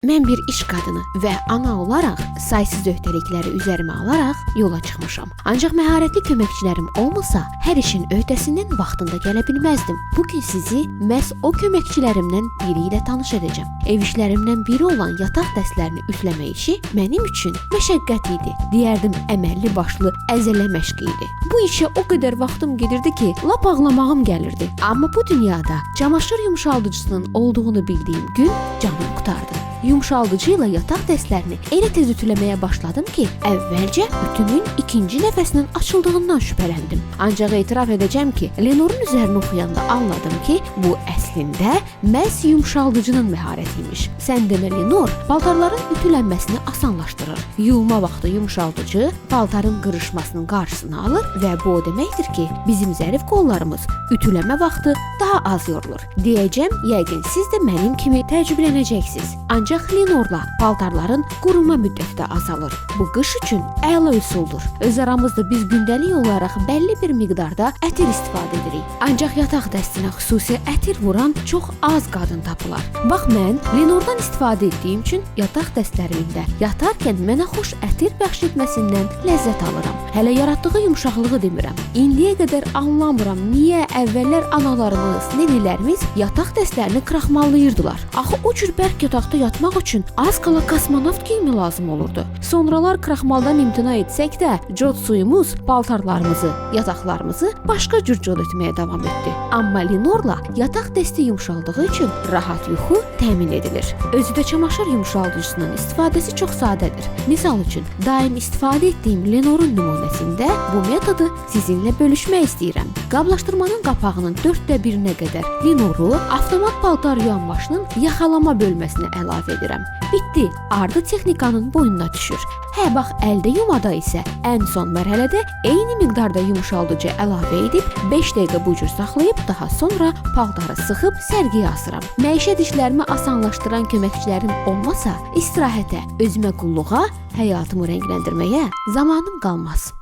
Mən bir iş qadını və ana olaraq saysız öhdəlikləri üzərimə alaraq yola çıxmışam. Ancaq məharətli köməkçilərim olmasa, hər işin öhdəsindən vaxtında gələ bilməzdim. Bugün sizi məhz o köməkçilərimdən biri ilə tanış edəcəm. Ev işlərimdən biri olan yataq dəstlərini ütləmək işi mənim üçün məşəqqət idi. Deyərdim, əməlli başlı əzələ məşqi idi. Bu işə o qədər vaxtım gedirdi ki, lap ağlamağım gəlirdi. Amma bu dünyada çamaşır yumşaldıcısının olduğunu bildiyim gün canım qurtardı. Yumşaldıcı ilə yataq dəstlərini elə tez ütüləməyə başladım ki, əvvəlcə ütümün ikinci nəfəsinin açıldığından şübhələndim. Ancaq etiraf edəcəm ki, Lenorun üzərini oxuyanda anladım ki, bu əslində məhz yumşaldıcının məharətiymiş. Sən demə, Lenor paltarların ütülənməsini asanlaşdırır. Yuyulma vaxtı yumşaldıcı paltarın qırışmasının qarşısını alır və bu o deməkdir ki, bizim zərif qollarımız ütüləmə vaxtı daha az yorulur. Deyəcəm, yəqin siz də mənim kimi təəccüblənəcəksiniz. Ancaq Lenorla paltarların quruma müddəti də azalır. Bu qış üçün əla üsuldur. Öz aramızda biz gündəlik olaraq bəlli bir miqdarda ətir istifadə edirik. Ancaq yataq dəstinə xüsusi ətir vuran çox az qadın tapılar. Bax, mən Lenordan istifadə etdiyim üçün yataq dəstlərimdə yatarkən mənə xoş ətir bəxş etməsindən ləzzət alıram. Hələ yaratdığı yumşaqlığı demirəm. İndiyə qədər anlamıram niyə əvvəllər analarımız, nənələrimiz yataq dəstlərini kraxmallayırdılar. Axı o cür bərk yataqda yatmaq üçün az qala kosmonavt geyimi lazım olurdu. Sonralar kraxmaldan imtina etsək də, cod suyumuz paltarlarımızı, yataqlarımızı başqa cür cod etməyə davam etdi. Amma Lenorla yataq dəsti yumşaldığı üçün rahat yuxu təmin edilir. Özü də çamaşır yumşaldıcısının istifadəsi çox sadədir. Misal üçün, daim istifadə etdiyim Lenorun nümunəsində bu metodu sizinlə bölüşmək istəyirəm. Qablaşdırmanın qapağının 1/4-nə qədər Lenoru avtomat paltar yuyan maşının yaxalama bölməsinə əlavə edirəm. Bitdi, ardı texnikanın boynuna düşür. Hə, bax, əldə yumada isə ən son mərhələdə eyni miqdarda yumşaldıcı əlavə edib 5 dəqiqə bu cür saxlayıb daha sonra paltarı sıxıb sərgiyə asıram. Məişət işlərimi asanlaşdıran köməkçilərim olmasa, istirahətə, özümə qulluğa, həyatımı rəngləndirməyə zamanım qalmaz.